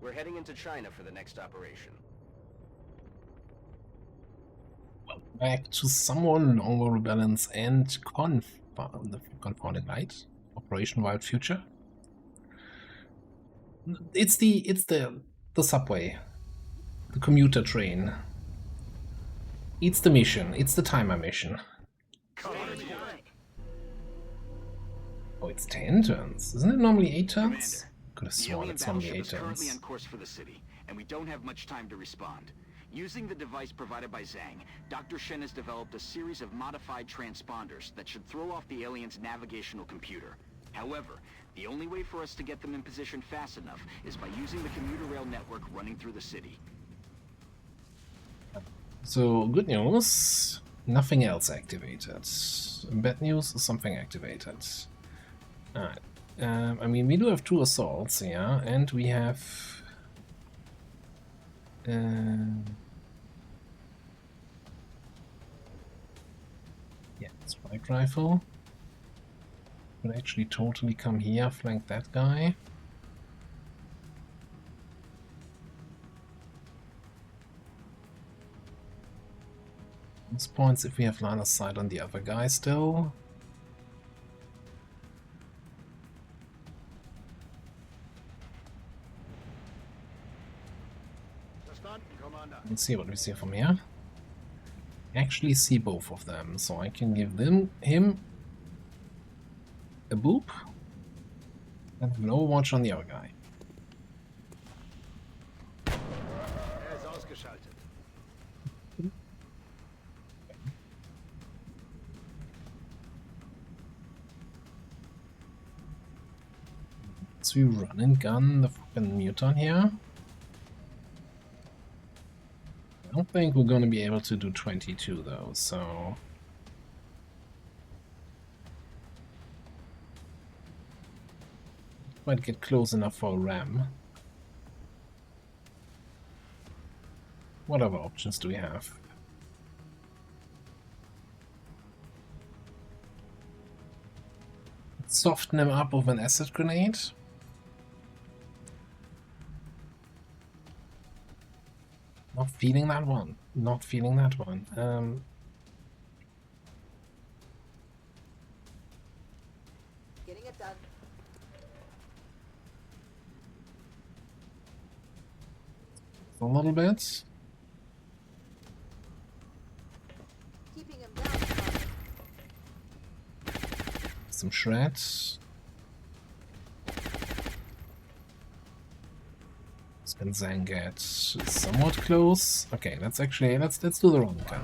We're heading into China for the next operation. Back to someone longer rebalance and confounding light. Operation Wild Future. It's the subway. The commuter train. It's the mission. It's the timer mission. Oh, it's 10 turns. Isn't it normally 8 turns? Could have sworn it's normally 8 turns. Currently on course for the city, and we don't have much time to respond. Using the device provided by Zhang, Dr. Shen has developed a series of modified transponders that should throw off the alien's navigational computer. However, the only way for us to get them in position fast enough is by using the commuter rail network running through the city. So, good news, nothing else activated. Bad news, something activated. Alright. I mean, we do have 2 assaults, yeah, and we have... yeah, strike rifle. Could actually totally come here, flank that guy. Bonus points if we have line of sight on the other guy still. Let's see what we see from here. Actually see both of them, so I can give him a boop and an overwatch on the other guy. So we run and gun the fucking muton here. I don't think we're going to be able to do 22 though, so... might get close enough for a ram. What other options do we have? Soften him up with an acid grenade. Not feeling that one. Not feeling that one. Getting it done. A little bit. Keeping him down. Some shreds. Can Zhang get somewhat close? Okay, let's do the wrong gun.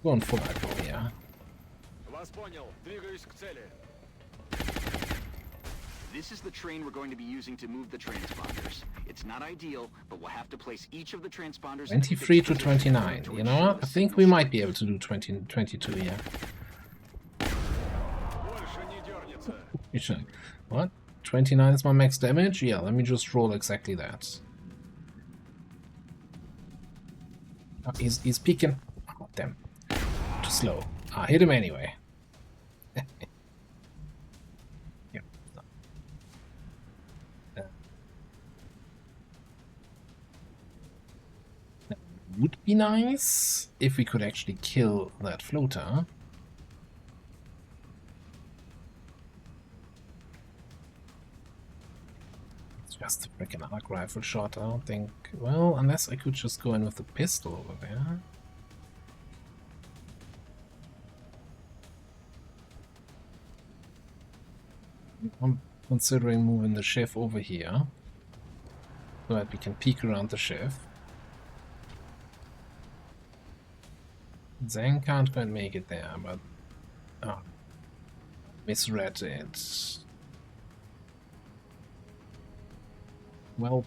Going full aggro here. This is the train we're going to be using to move the transponders. It's not ideal, but we'll have to place each of the transponders 23 to 29. You know what? I think we might be able to do 22 here. You should. What? 29 is my max damage? Yeah, let me just roll exactly that. Oh, he's peeking. Oh, damn. Too slow. Ah, hit him anyway. Yeah. That would be nice if we could actually kill that floater. Just a freaking arc rifle shot, I don't think... well, unless I could just go in with the pistol over there. I'm considering moving the chef over here, so that we can peek around the chef. Zhang can't quite make it there, but... oh, misread it. Well,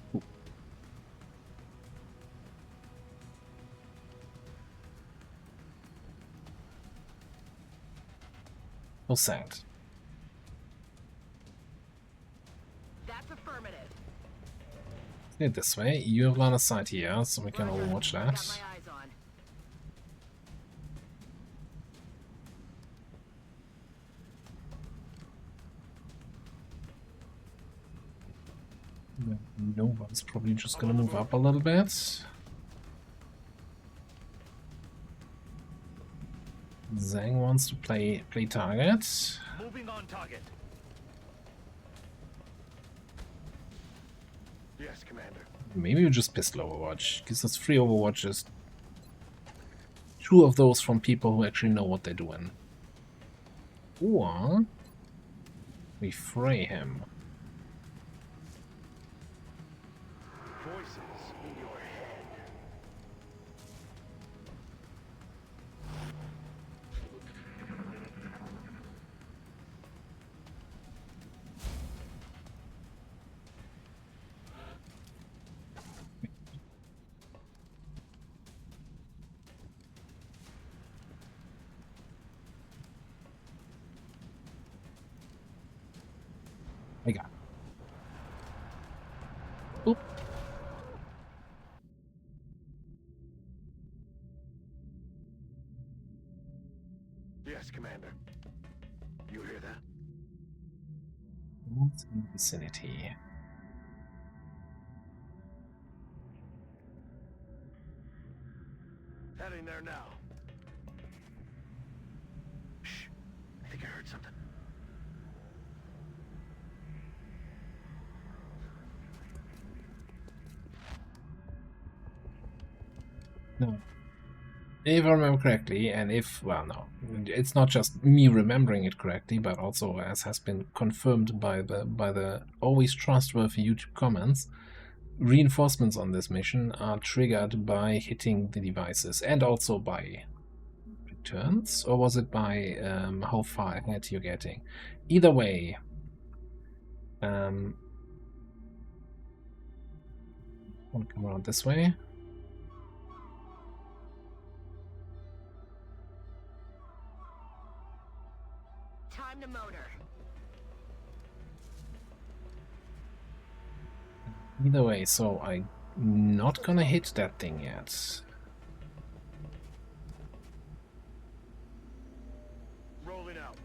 so sad. That's affirmative. Let's this way. You have line of sight here, so we can overwatch that. Got my eyes on. Nova's probably just gonna move up a little bit. Zhang wants to play target. Moving on target. Yes, Commander. Maybe we just pistol Overwatch. Gives us 3 Overwatches. 2 of those from people who actually know what they're doing. Or we fray him. Voices in your head. I got. Oop. Yes, Commander. You hear that? What's in the vicinity? Heading there now. Shh. I think I heard something. No. If I remember correctly, and if, well, no, it's not just me remembering it correctly, but also as has been confirmed by the always trustworthy YouTube comments, reinforcements on this mission are triggered by hitting the devices and also by returns, or was it by how far ahead you're getting? Either way, want to come around this way. Time to motor. Either way, so I'm not gonna hit that thing yet. Rolling out.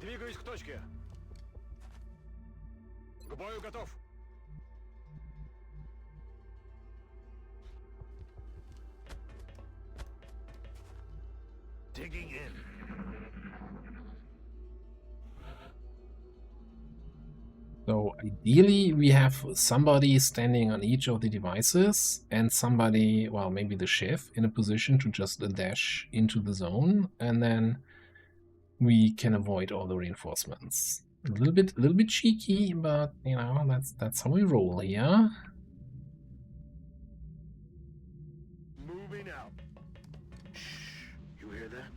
Двигаюсь к точке. К бою готов. Digging in. So ideally we have somebody standing on each of the devices and somebody, well, maybe the chef, in a position to just dash into the zone, and then we can avoid all the reinforcements. A little bit cheeky, but you know, that's how we roll here. Moving out. Shh. You hear that?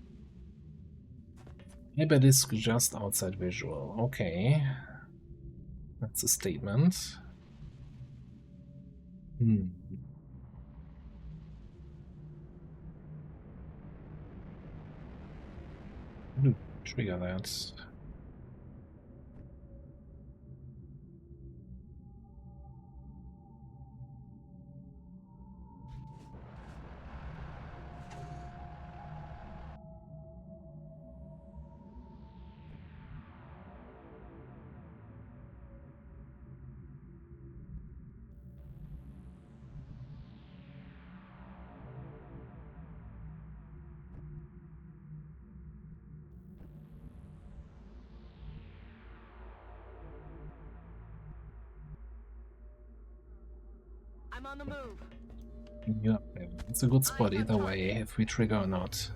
Hyperdisk just outside visual. Okay. That's a statement. Trigger that. I'm on the move. Yeah, it's a good spot either way, if we trigger or not.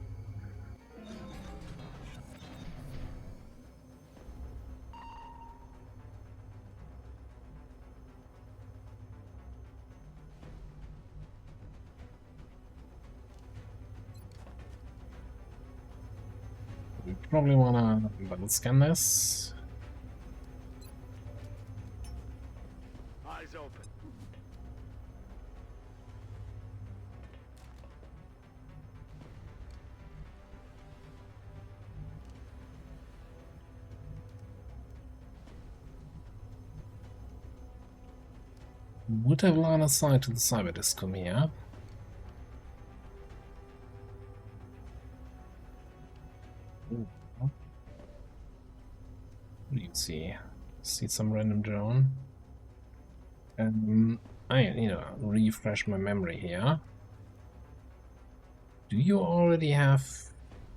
We probably wanna double scan this. Eyes open. Would have line of sight to the cyber disk from here. What do you see? See some random drone. I refresh my memory here. Do you already have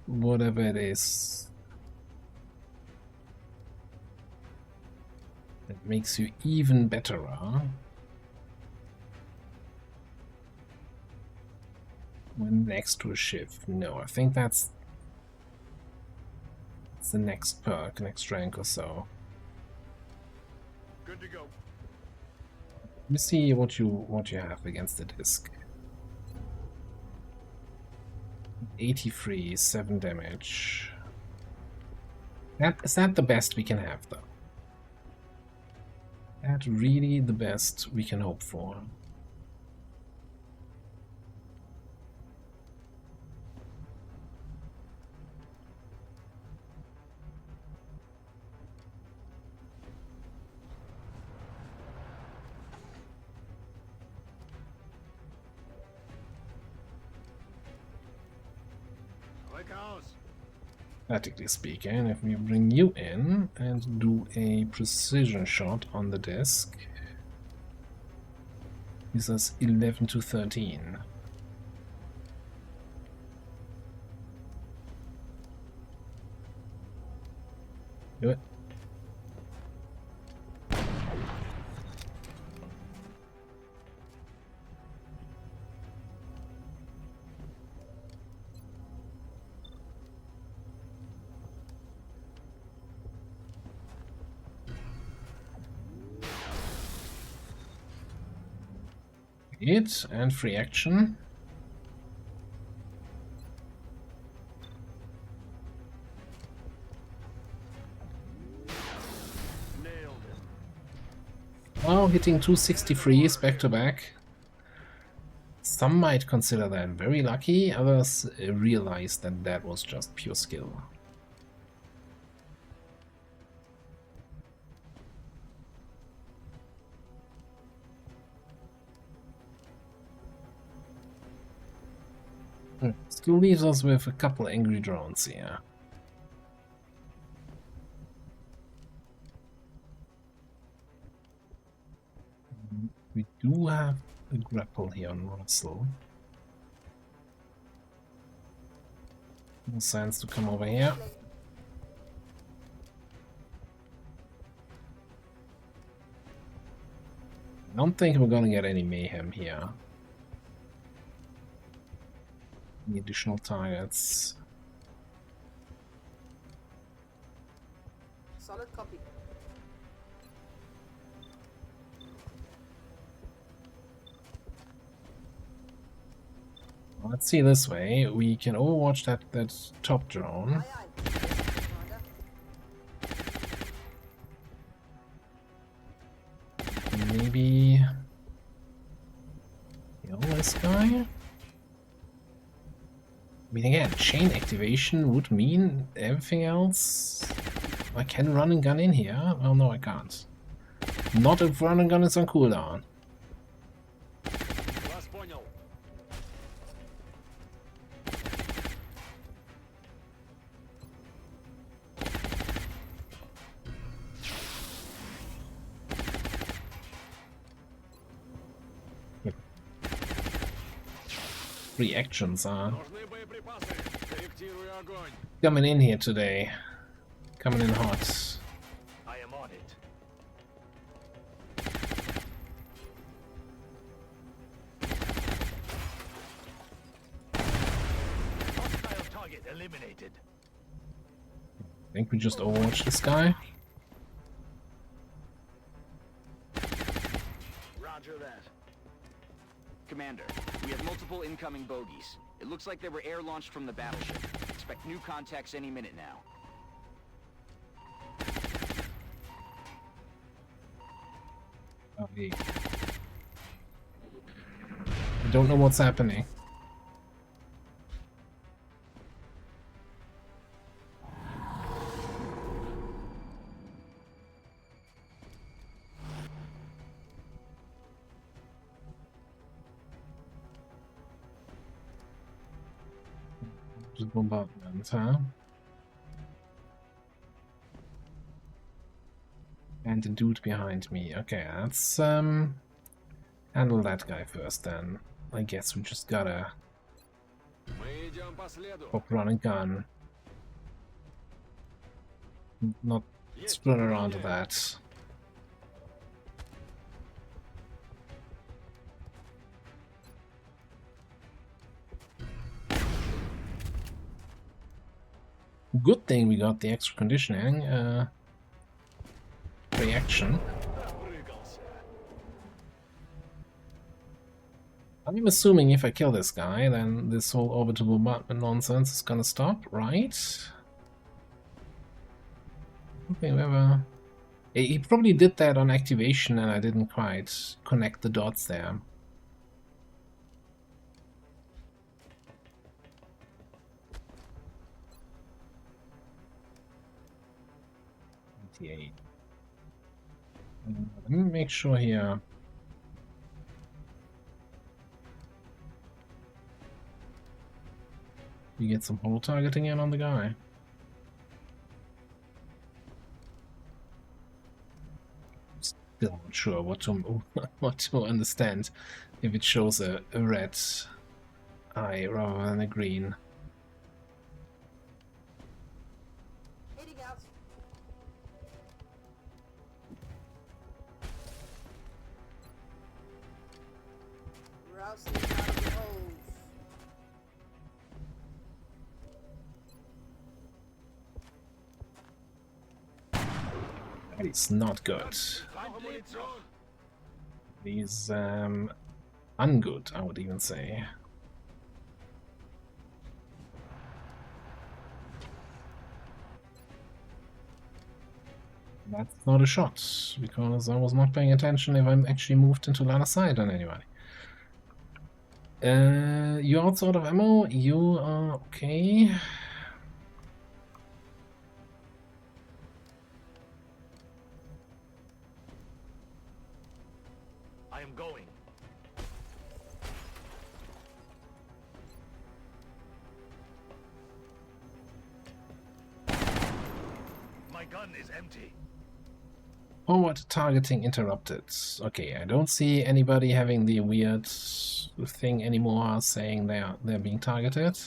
whatever it is that makes you even better? When next to a ship? No, I think that's the next perk, next rank or so. Good to go. Let me see what you have against the disc. 83, 7 damage. Is that the best we can have, though? That really the best we can hope for? Practically speaking, if we bring you in and do a precision shot on the disc, this is 11 to 13. Do it. Hit and free action. Well, hitting 263s back to back. Some might consider that very lucky, others realize that that was just pure skill. Still leaves us with a couple angry drones here. We do have a grapple here on Russell. No sense to come over here. I don't think we're gonna get any mayhem here. Any additional targets? Solid copy. Let's see this way. We can overwatch that top drone. Aye, aye. Commander. Maybe kill this guy? I mean, again, chain activation would mean everything else. I can run and gun in here. Oh no, I can't. Not if run and gun is on cooldown. Reactions are coming in here today. Coming in hot. I am on it. Hostile target eliminated. I think we just overwatched this guy. Roger that. Commander, we have multiple incoming bogies. It looks like they were air-launched from the battleship. Expect new contacts any minute now. I don't know what's happening. Just bombardment, huh? And the dude behind me. Okay, let's handle that guy first then. I guess we just gotta pop run and gun. Not sprint around to that. Good thing we got the extra conditioning reaction. I'm assuming if I kill this guy, then this whole orbital bombardment nonsense is gonna stop, right? Okay, whatever. He probably did that on activation and I didn't quite connect the dots there. Let me make sure here. You get some holo targeting in on the guy. Still not sure what to what to understand if it shows a red eye rather than a green. That is not good. He's ungood, I would even say. That's not a shot, because I was not paying attention if I'm actually moved into line of sight on anybody. You're out of ammo, you are okay. I am going. My gun is empty. Forward targeting interrupted. Okay, I don't see anybody having the weird thing anymore saying they're being targeted.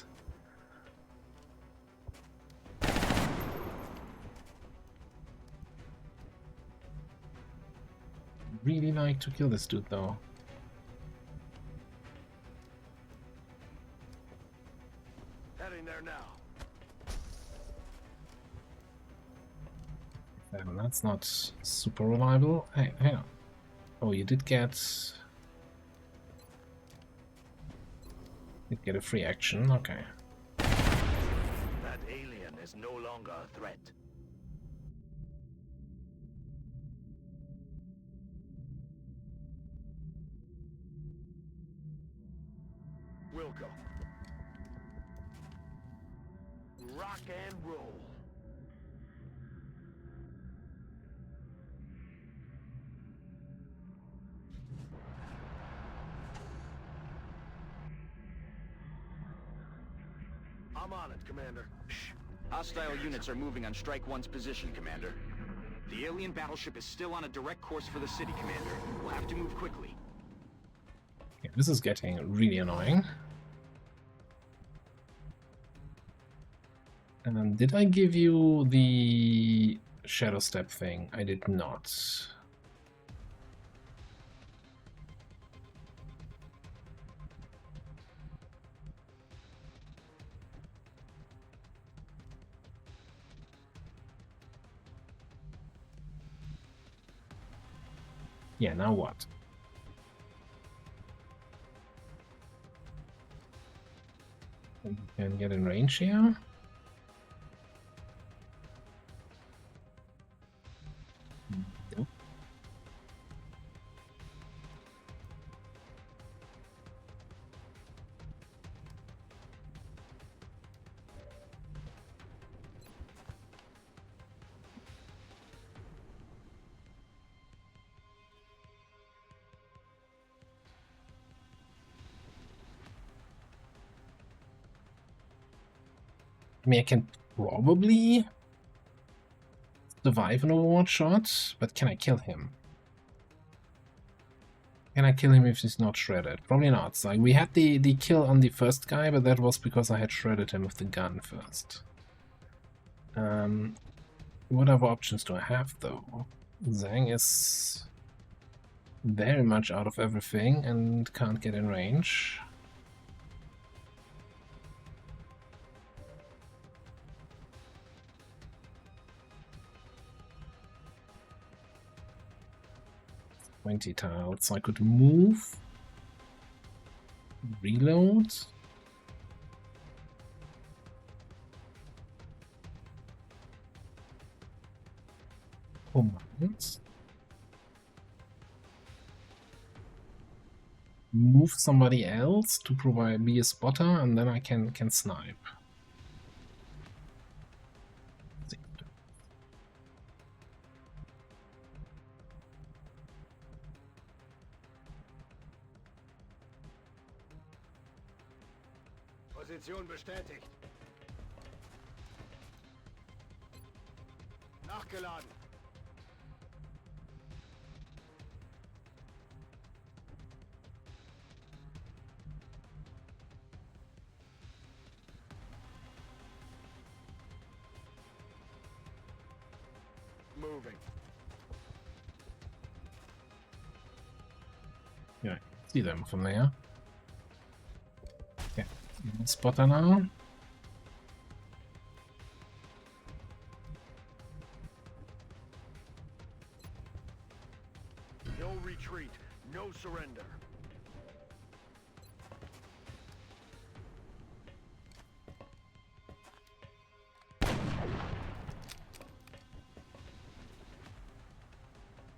Really like to kill this dude though. Heading there now. That's not super reliable. Hey, hang on. Oh, you did get a free action. Okay. That alien is no longer a threat. Wilco. Rock and roll. I'm on it, Commander. Shh. Hostile units are moving on Strike 1's position, Commander. The alien battleship is still on a direct course for the city, Commander. We'll have to move quickly. Okay, this is getting really annoying. Did I give you the shadow step thing? I did not. Yeah, now what? You can get in range here. Nope. I mean, I can probably survive an Overwatch shot, but can I kill him? Can I kill him if he's not shredded? Probably not. So we had the kill on the first guy, but that was because I had shredded him with the gun first. What other options do I have, though? Zhang is very much out of everything and can't get in range. Twenty tiles, so I could move, reload. Command. Move somebody else to provide me a spotter, and then I can snipe. Position bestätigt. Nachgeladen. Moving. Yeah, I can see them from there. Okay, spotter now. No retreat, no surrender.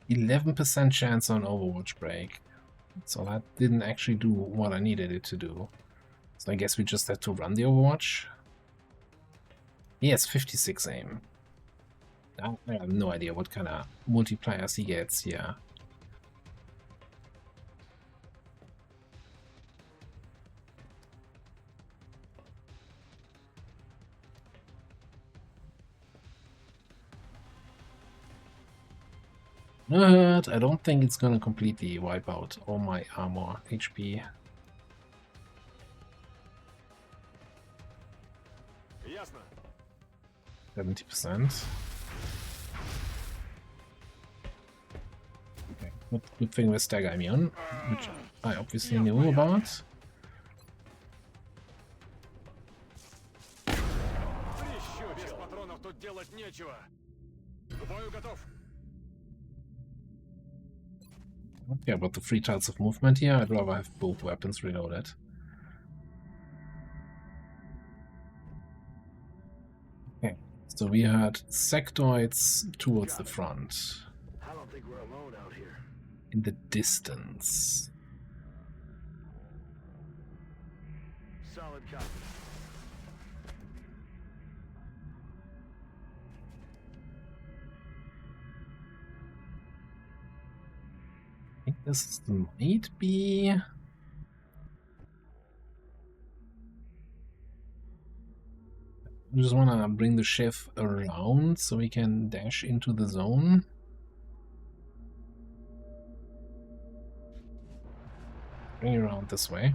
%11% chance on Overwatch break. So that didn't actually do what I needed it to do. So I guess we just had to run the Overwatch. He has 56 aim. I have no idea what kind of multipliers he gets here. But I don't think it's gonna completely wipe out all my armor HP. Ясно. 70%. Okay, good thing with stagger immune, which I obviously knew about. Без патронов тут делать нечего. К бою готов. I don't care about the 3 tiles of movement here, I'd rather have both weapons reloaded. Okay, so we had sectoids towards the front. I don't think we're alone out here. In the distance. Solid copy. I think this might be... I just want to bring the chef around so we can dash into the zone. Bring it around this way.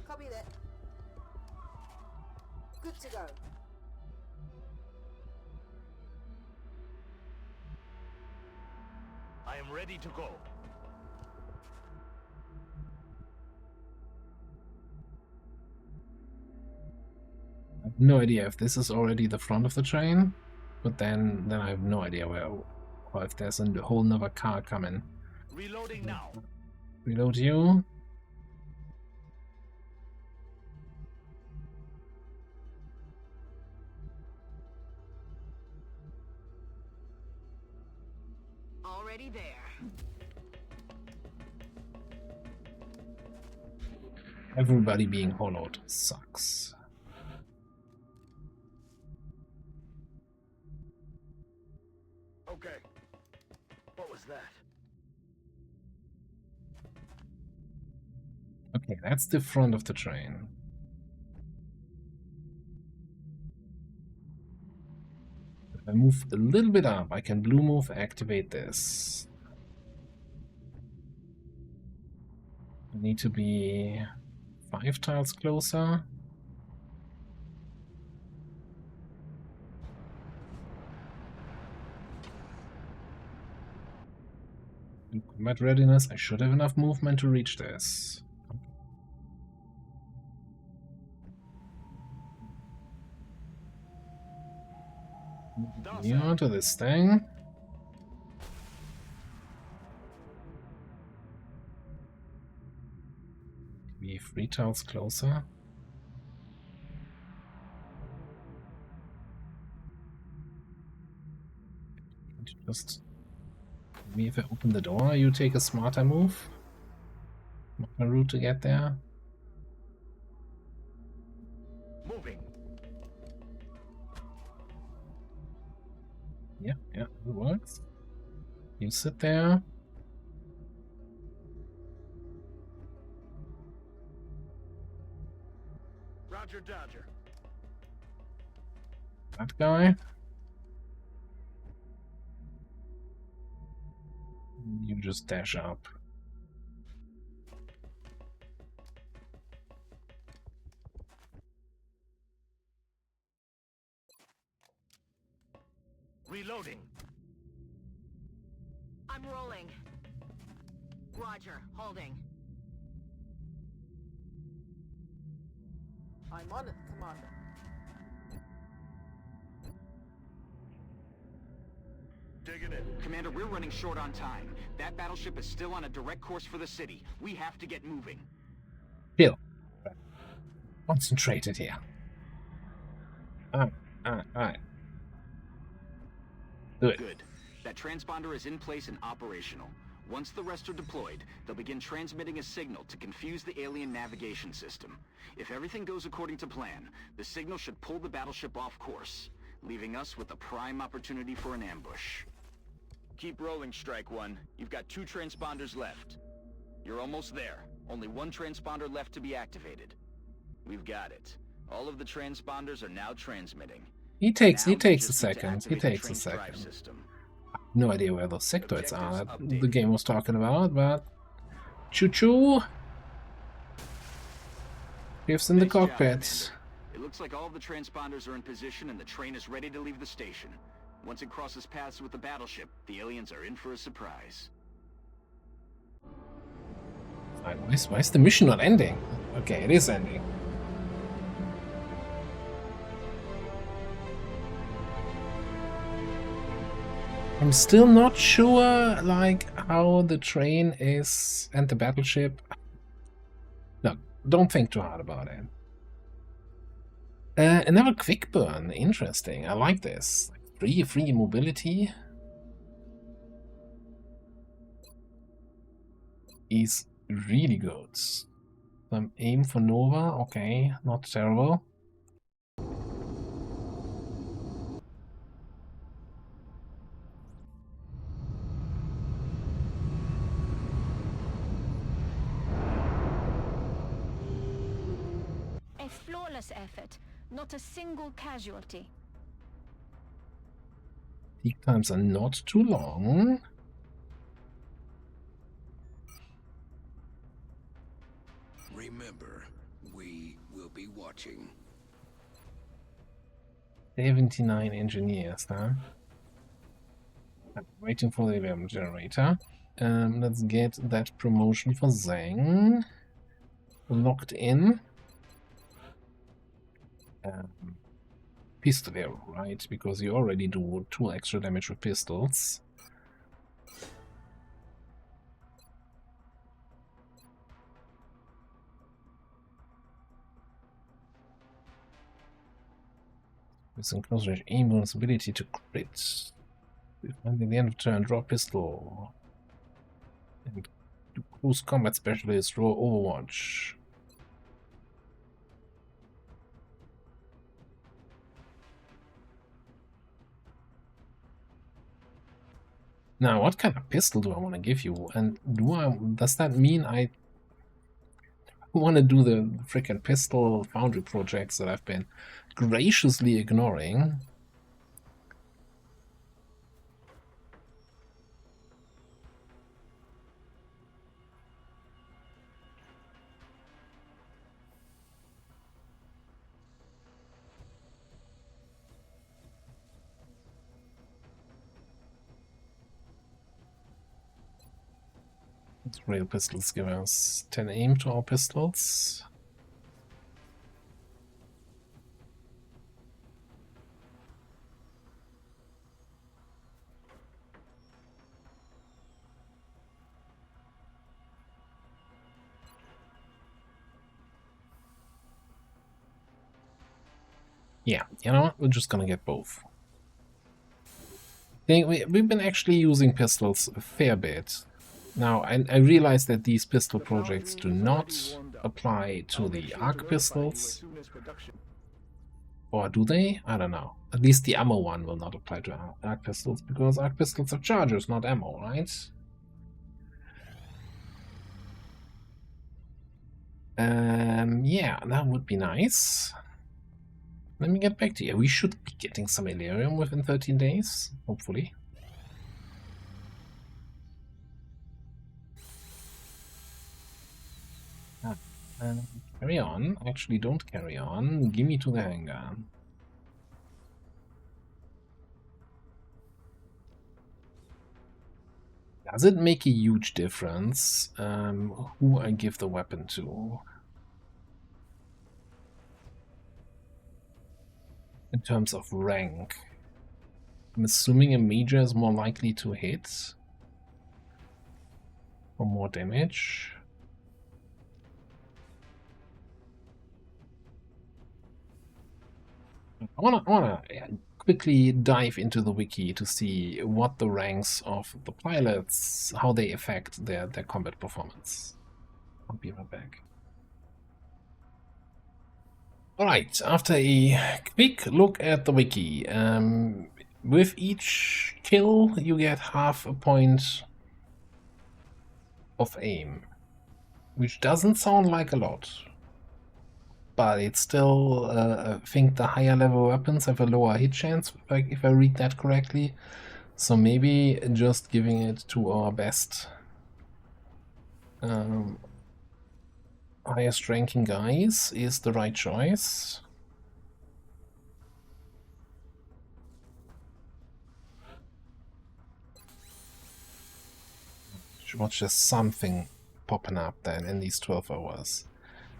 Copy that. Good to go. I am ready to go. I have no idea if this is already the front of the train, but then I have no idea where, or if there's a whole nother car coming. Reloading now. Reload you. Already there. Everybody being hollowed sucks. Okay. What was that? Okay, that's the front of the train. If I move a little bit up, I can blue move, activate this. I need to be 5 tiles closer. Combat readiness, I should have enough movement to reach this. You onto this thing. Be 3 tiles closer. Just maybe if I open the door, you take a smarter move. Smarter route to get there. Moving. Yeah, it works. You sit there. Roger, Dodger. That guy. You just dash up. Reloading. I'm rolling. Roger, holding. I'm on it, Commander. Digging in. Commander, we're running short on time. That battleship is still on a direct course for the city. We have to get moving. Chill. Concentrated here. Alright. Do it. Good. That transponder is in place and operational. Once the rest are deployed, they'll begin transmitting a signal to confuse the alien navigation system. If everything goes according to plan, the signal should pull the battleship off course, leaving us with a prime opportunity for an ambush. Keep rolling, Strike One. You've got 2 transponders left. You're almost there. Only 1 transponder left to be activated. We've got it. All of the transponders are now transmitting. He takes Now a we just need to second. He activate the takes a train's drive second. system. No idea where those sectoids are Objectives that the updated. game was talking about, but choo-choo! Gives in the Nice job, cockpit. Commander. It looks like all of the transponders are in position and the train is ready to leave the station. Once it crosses paths with the battleship, the aliens are in for a surprise. Why is the mission not ending? Okay, it is ending. I'm still not sure, like, how the train is and the battleship. No, don't think too hard about it. Another quick burn. Interesting. I like this. Free mobility is really good. Some aim for Nova. Okay, not terrible. A flawless effort, not a single casualty. Peak times are not too long. Remember, we will be watching. 79 engineers, huh? I'm waiting for the event generator. Let's get that promotion for Zhang locked in. Pistol arrow, right? Because you already do 2 extra damage with pistols. With some close range aim bonus ability to crit. And at the end of turn, draw pistol. And do close combat specialist, draw Overwatch. Now, what kind of pistol do I want to give you? And does that mean want to do the frickin' pistol foundry projects that I've been graciously ignoring. Rail pistols give us 10 aim to our pistols. Yeah, you know what? We're just gonna get both. We've been actually using pistols a fair bit. Now, I realize that these pistol projects do not apply to the arc pistols. Or do they? I don't know. At least the ammo one will not apply to arc pistols, because arc pistols are charges, not ammo, right? Yeah, that would be nice. Let me get back to you. We should be getting some Elerium within 13 days, hopefully. Carry on. Actually, don't carry on. Give me to the hangar. Does it make a huge difference who I give the weapon to? In terms of rank. I'm assuming a major is more likely to hit for more damage. I wanna quickly dive into the wiki to see what the ranks of the pilots, how they affect their combat performance. I'll be right back. Alright, after a quick look at the wiki, with each kill you get half a point of aim, which doesn't sound like a lot. But it's still, I think the higher level weapons have a lower hit chance, if I read that correctly. So maybe just giving it to our best, highest ranking guys is the right choice. Should watch just something popping up then in these 12 hours.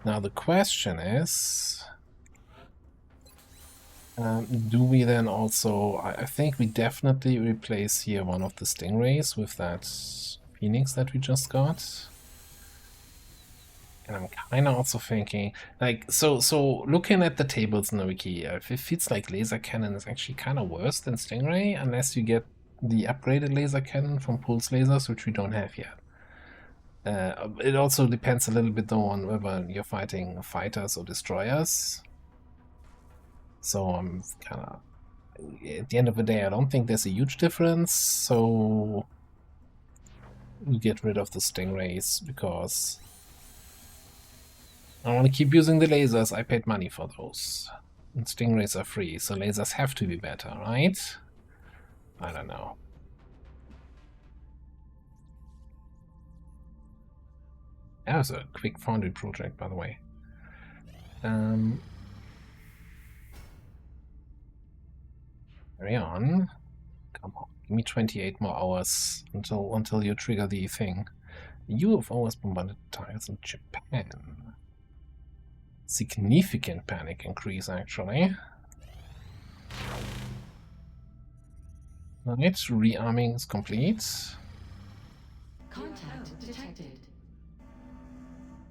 Now the question is, do we then also, I think we definitely replace here one of the Stingrays with that Phoenix that we just got. And I'm kind of also thinking, like, so looking at the tables in the wiki, it feels like laser cannon is actually kind of worse than Stingray, unless you get the upgraded laser cannon from pulse lasers, which we don't have yet. It also depends a little bit though on whether you're fighting fighters or destroyers. So I'm kind of, at the end of the day, I don't think there's a huge difference. So we get rid of the Stingrays because I want to keep using the lasers. I paid money for those. And Stingrays are free, so lasers have to be better, right? I don't know. That was a quick foundry project, by the way. Carry on. Come on, give me 28 more hours until you trigger the thing. UFOs bombarded targets in Japan. Significant panic increase, actually. Alright, rearming is complete. Contact detected.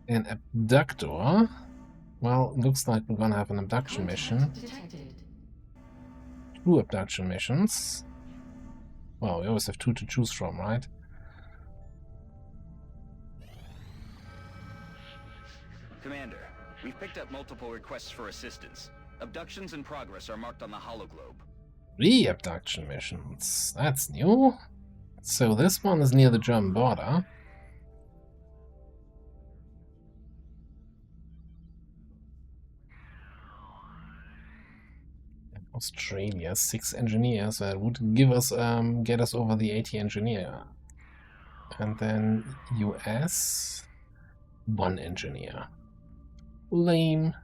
An abductor. Well, looks like we're gonna have an abduction mission. Detected. 2 abduction missions. Well, we always have 2 to choose from, right? Commander, we've picked up multiple requests for assistance. Abductions in progress are marked on the hologlobe. 3 abduction missions. That's new. So this one is near the German border. Australia, 6 engineers. That would give us get us over the 80 engineer. And then US, 1 engineer. Lame.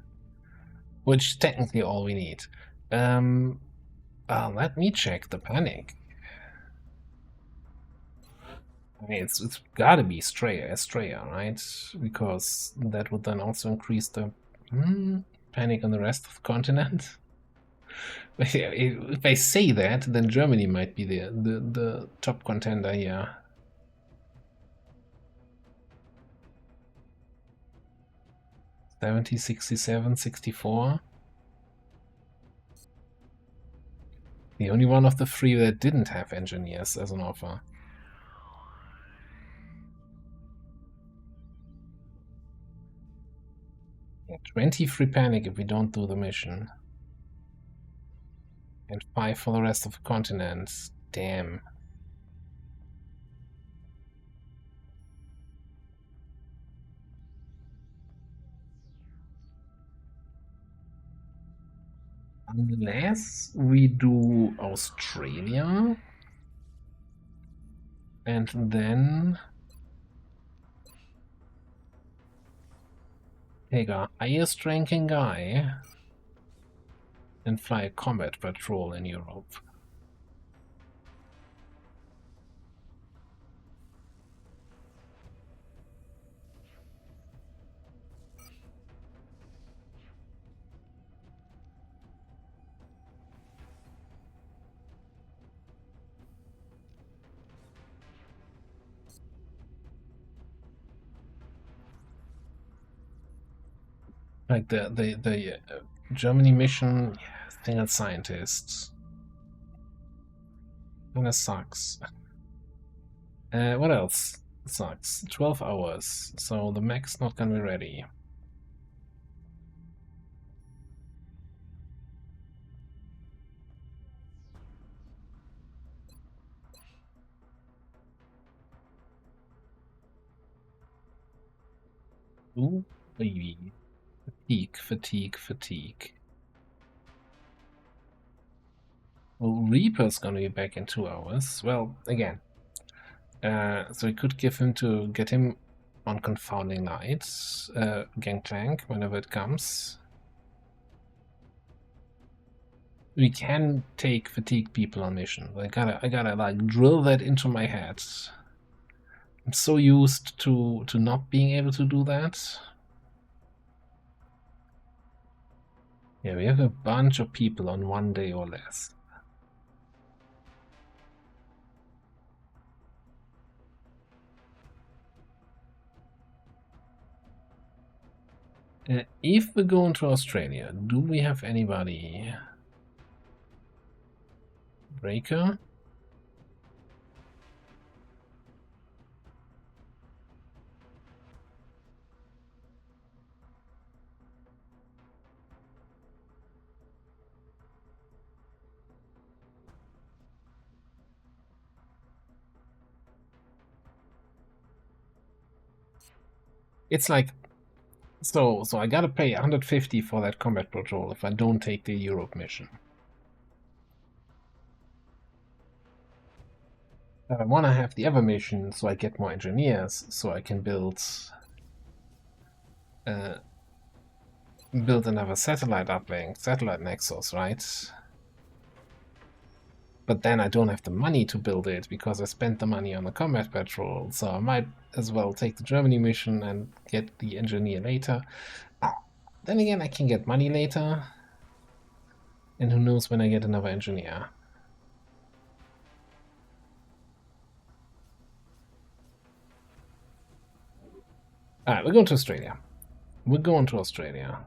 Which technically all we need. Let me check the panic. I mean, it's gotta be Australia, right? Because that would then also increase the panic on the rest of the continent. If I say that, then Germany might be the top contender here. $70, $67, $64. The only one of the 3 that didn't have engineers as an offer. Yeah, 20 free panic if we don't do the mission. And 5 for the rest of the continent. Damn. Unless we do Australia. And then take our highest ranking guy and fly a combat patrol in Europe. Like the Germany mission, yeah, single scientists. Kinda sucks. What else sucks? 12 hours, so the mech's not gonna be ready. Ooh, baby. Fatigue. Well, Reaper's gonna be back in 2 hours. Well, again. So we could get him on Confounding Lights, Gangplank, whenever it comes. We can take fatigue people on mission. I gotta like drill that into my head. I'm so used to not being able to do that. Yeah, we have a bunch of people on 1 day or less. If we go into Australia, do we have anybody? Breaker? It's like, so I gotta pay 150 for that combat patrol if I don't take the Europe mission. But I want to have the other mission so I get more engineers, so I can build another satellite uplink, satellite nexus, right? But then I don't have the money to build it because I spent the money on the combat patrol, so I might as well take the Germany mission and get the engineer later. Then again, I can get money later, and who knows when I get another engineer. Alright, we're going to Australia. We're going to Australia.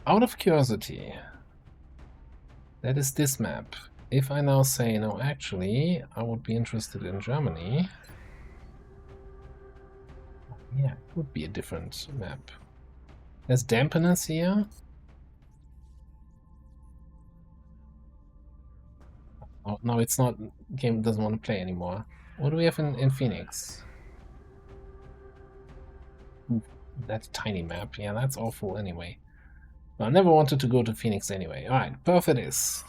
Out of curiosity, that is this map. If I now say, no, actually, I would be interested in Germany, yeah, it would be a different map. There's dampeners here. Oh, no, it's not. Game doesn't want to play anymore. What do we have in Phoenix? Ooh, that tiny map. Yeah, that's awful anyway. I never wanted to go to Phoenix anyway. Alright, Perth it is.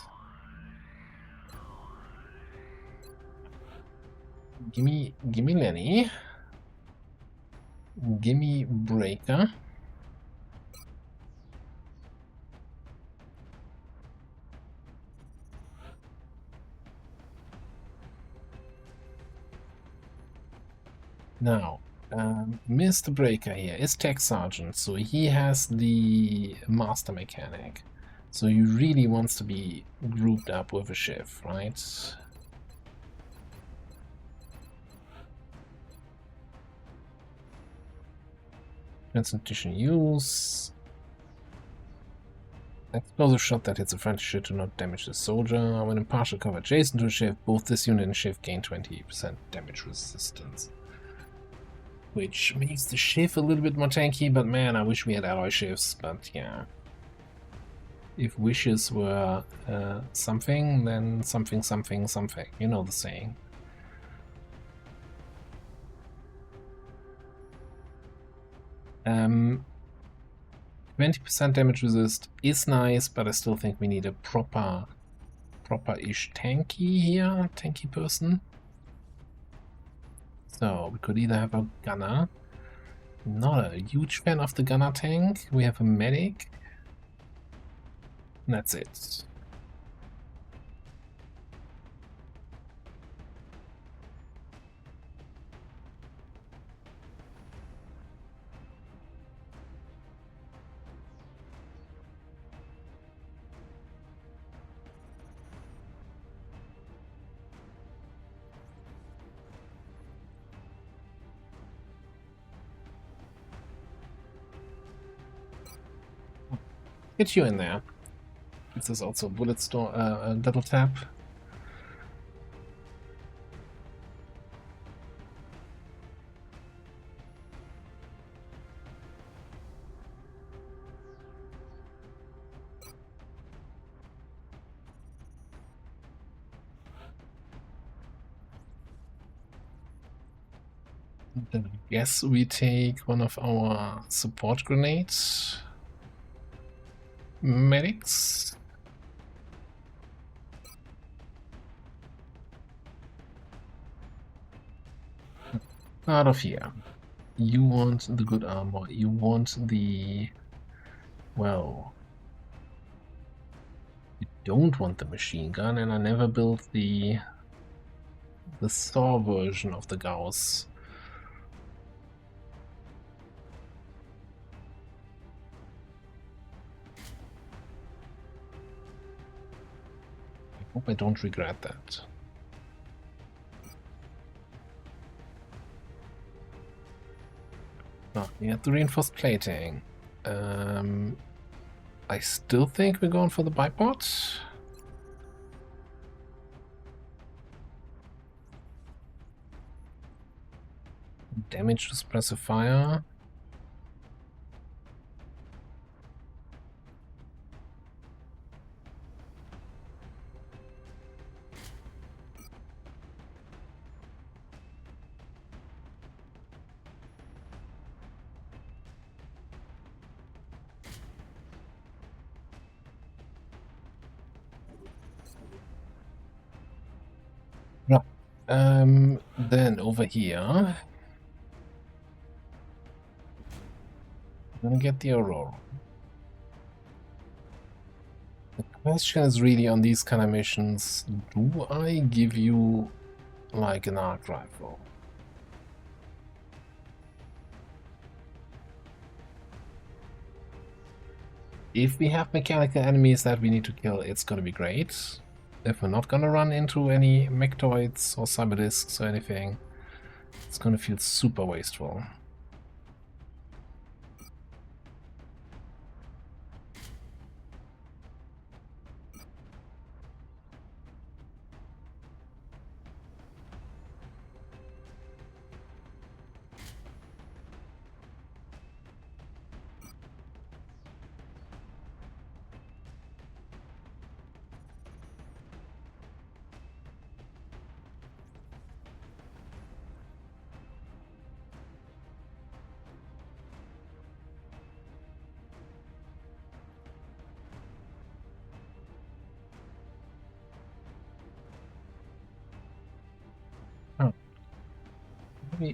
Gimme Lenny. Gimme Breaker. Now, Mr. Breaker here is Tech Sergeant, so he has the Master Mechanic. So he really wants to be grouped up with a Shiv, right? Concentration use. Explosive shot that hits a friendly ship to not damage the soldier. When in partial cover adjacent to a Shiv, both this unit and Shiv gain 20% damage resistance. Which makes the Shiv a little bit more tanky, but man, I wish we had alloy Shivs, but yeah. If wishes were something, then something, something, something. You know the saying. Um, 20% damage resist is nice, but I still think we need a proper-ish tanky here, tanky person. So we could either have a gunner. Not a huge fan of the gunner tank. We have a medic. And that's it. Get you in there. This is also bullet store, double tap. Then I guess we take one of our support grenades. Medics. Out of here. You want the good armor. You want the... well... you don't want the machine gun, and I never built the Saw version of the Gauss. I hope I don't regret that. Oh, we got the reinforced plating. I still think we're going for the bipod. Damage to suppressive fire. Then over here, I'm gonna get the Aurora. The question is really on these kind of missions, do I give you like an arc rifle? If we have mechanical enemies that we need to kill, it's gonna be great. If we're not gonna run into any mechtoids or cyberdisks or anything, it's gonna feel super wasteful.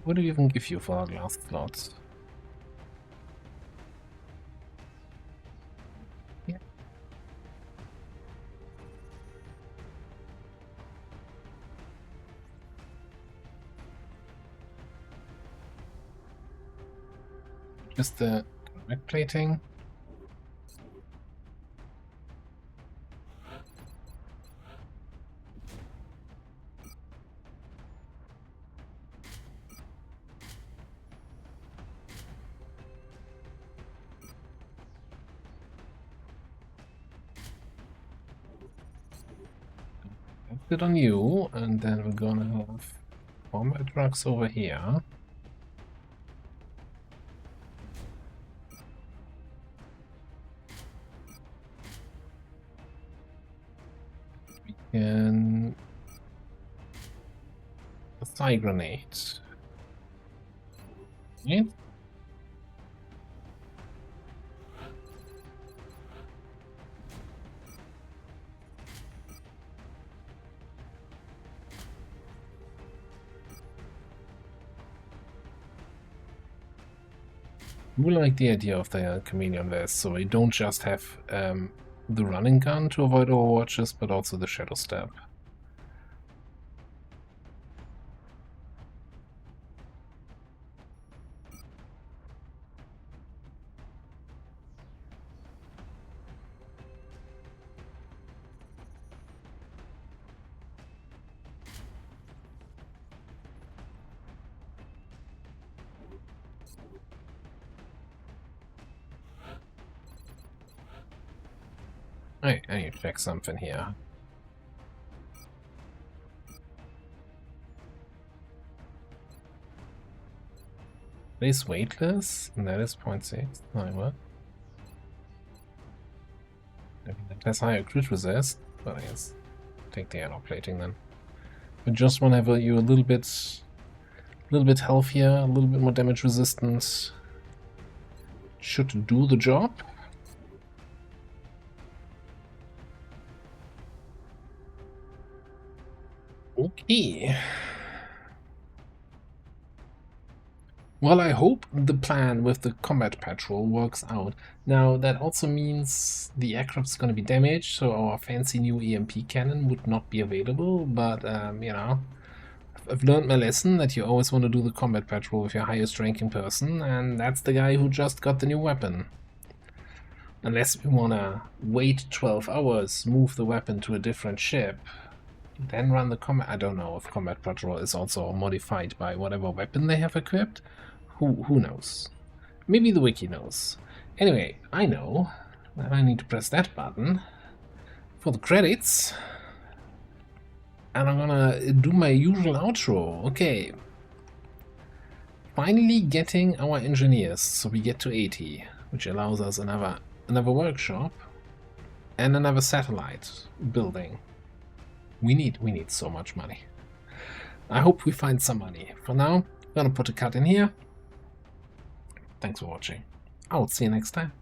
What do we even give you for our glass slots? Yeah. Just the direct plating. It on you, and then we're gonna have combat trucks over here. We can a thigh grenade. Right? We like the idea of the chameleon vest, so we don't just have the running gun to avoid overwatches, but also the shadow step. I need to check something here. It is weightless, and that is 0.6. What? That has higher crit resist, but I guess take the air plating then. But just whenever you're a little bit healthier, a little bit more damage resistance, should do the job. Okay. Well, I hope the plan with the combat patrol works out. Now, that also means the aircraft's going to be damaged, so our fancy new EMP cannon would not be available, but, you know, I've learned my lesson that you always want to do the combat patrol with your highest ranking person, and that's the guy who just got the new weapon. Unless we want to wait 12 hours, move the weapon to a different ship, then run the combat. I don't know if combat patrol is also modified by whatever weapon they have equipped. Who knows? Maybe the wiki knows. Anyway, I know that I need to press that button for the credits, and I'm gonna do my usual outro. Okay. Finally getting our engineers, so we get to 80, which allows us another workshop and another satellite building. We need so much money. I hope we find some money. For now, I'm gonna put a cut in here. Thanks for watching. I'll see you next time.